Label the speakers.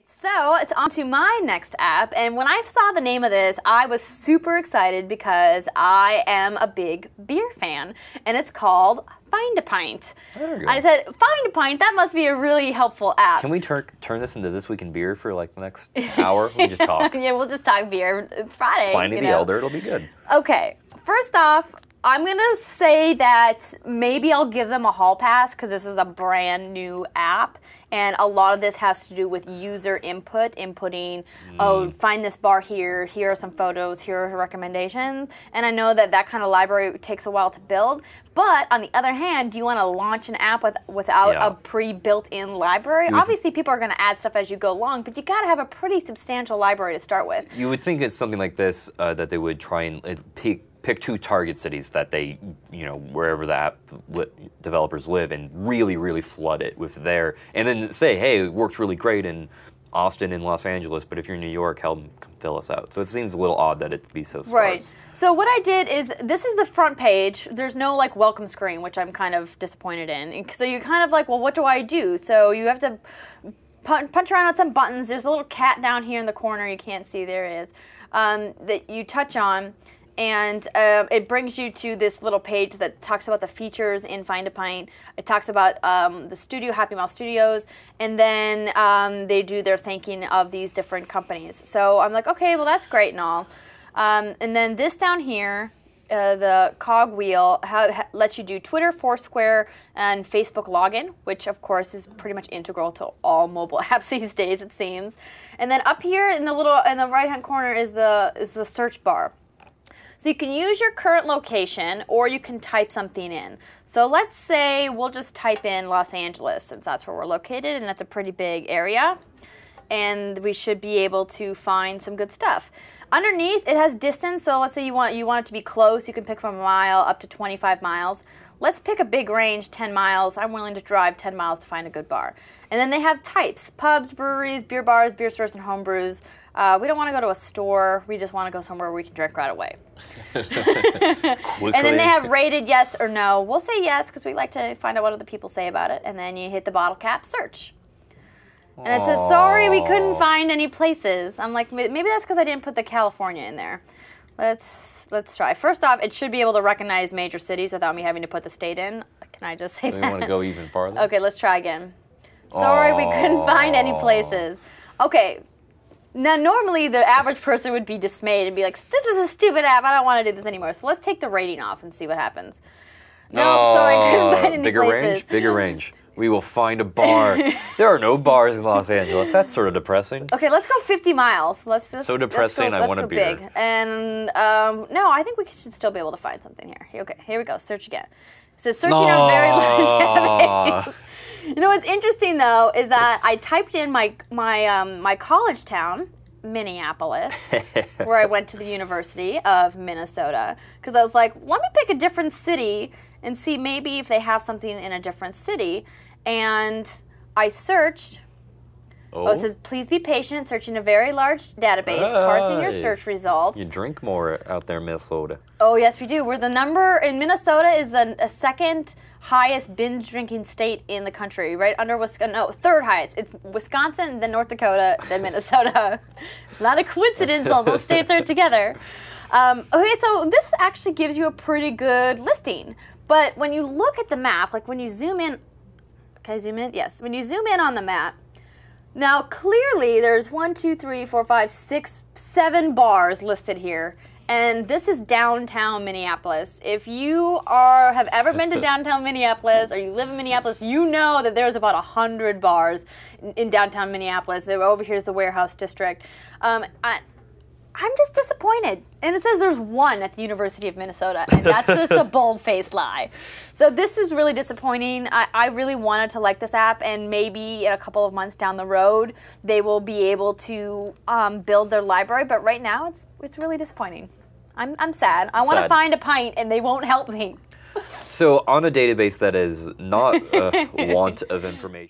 Speaker 1: So it's on to my next app, and when I saw the name of this, I was super excited because I am a big beer fan, and it's called Find a Pint.
Speaker 2: There you go.
Speaker 1: I said, Find a Pint, that must be a really helpful app.
Speaker 2: Can we turn this into This Week in Beer for like the next hour? We just talk.
Speaker 1: Yeah, we'll just talk beer. It's Friday.
Speaker 2: Pliny the Elder, it'll be good.
Speaker 1: Okay, first off, I'm going to say that maybe I'll give them a hall pass because this is a brand new app, and a lot of this has to do with user inputting, oh, find this bar here are some photos, here are recommendations, and I know that that kind of library takes a while to build, but on the other hand, do you want to launch an app without a pre-built-in library? Obviously, people are going to add stuff as you go along, but you got to have a pretty substantial library to start with.
Speaker 2: You would think it's something like this that they would try and pick two target cities that they, wherever the app developers live, and really flood it with their, and then say, hey, it works really great in Austin and Los Angeles, but if you're in New York, come fill us out. So it seems a little odd that it'd be so sparse.
Speaker 1: Right. So what I did is, this is the front page. There's no welcome screen, which I'm kind of disappointed in. And so you're kind of like, well, what do I do? So you have to punch around on some buttons. There's a little cat down here in the corner. You can't see, there it is, that you touch on. And it brings you to this little page that talks about the features in Find a Pint. It talks about the studio, Happy Mouse Studios, and then they do their thanking of these different companies. So I'm like, okay, well, that's great and all. And then this down here, the cog wheel lets you do Twitter, Foursquare, and Facebook login, which of course is pretty much integral to all mobile apps these days, it seems. And then up here in the right-hand corner is the search bar. So you can use your current location, or you can type something in. So let's say we'll just type in Los Angeles, since that's where we're located, and that's a pretty big area. And we should be able to find some good stuff. Underneath, it has distance, so let's say you want it to be close. You can pick from a mile up to 25 miles. Let's pick a big range, 10 miles. I'm willing to drive 10 miles to find a good bar. And then they have types: pubs, breweries, beer bars, beer stores, and home brews. We don't want to go to a store. We just want to go somewhere where we can drink right away. And then they have rated yes or no. We'll say yes because we like to find out what other people say about it. And then you hit the bottle cap, search. And it says, sorry, we couldn't find any places. I'm like, maybe that's because I didn't put the California in there. Let's try. First off, it should be able to recognize major cities without me having to put the state in. Can I just say that?
Speaker 2: We want to go even farther?
Speaker 1: Okay, let's try again. Sorry, we couldn't find any places. Okay. Now, normally the average person would be dismayed and be like, this is a stupid app, I don't want to do this anymore. So let's take the rating off and see what happens. Nope, sorry, I couldn't find any
Speaker 2: bigger
Speaker 1: places.
Speaker 2: Range? Bigger range. We will find a bar. There are no bars in Los Angeles. That's sort of depressing.
Speaker 1: Okay, let's go 50 miles. Let's
Speaker 2: so depressing, I want a beer.
Speaker 1: Big. And no, I think we should still be able to find something here. Okay, here we go, search again. It says searching on very large database. You know what's interesting though is that I typed in my college town, Minneapolis, where I went to the University of Minnesota, because I was like, let me pick a different city and see maybe if they have something in a different city. And I searched. Oh, it says, please be patient, searching a very large database, parsing your search results.
Speaker 2: You drink more out there in Minnesota.
Speaker 1: Oh, yes, we do. We're the number in Minnesota is the second highest binge drinking state in the country, right under Wisconsin. No, third highest. It's Wisconsin, then North Dakota, then Minnesota. It's not a coincidence, all those states are together. Okay, so this actually gives you a pretty good listing. But when you look at the map, like when you zoom in, can I zoom in? Yes. When you zoom in on the map, now clearly there's 1, 2, 3, 4, 5, 6, 7 bars listed here. And this is downtown Minneapolis. If you have ever been to downtown Minneapolis or you live in Minneapolis, you know that there's about 100 bars in downtown Minneapolis. Over here is the warehouse district. I'm just disappointed. And it says there's one at the University of Minnesota, and that's just a bold-faced lie. So this is really disappointing. I really wanted to like this app, and maybe in a couple of months down the road, they will be able to build their library, but right now it's really disappointing. I'm sad. I want to find a pint, and they won't help me.
Speaker 2: So on a database that is not a want of information,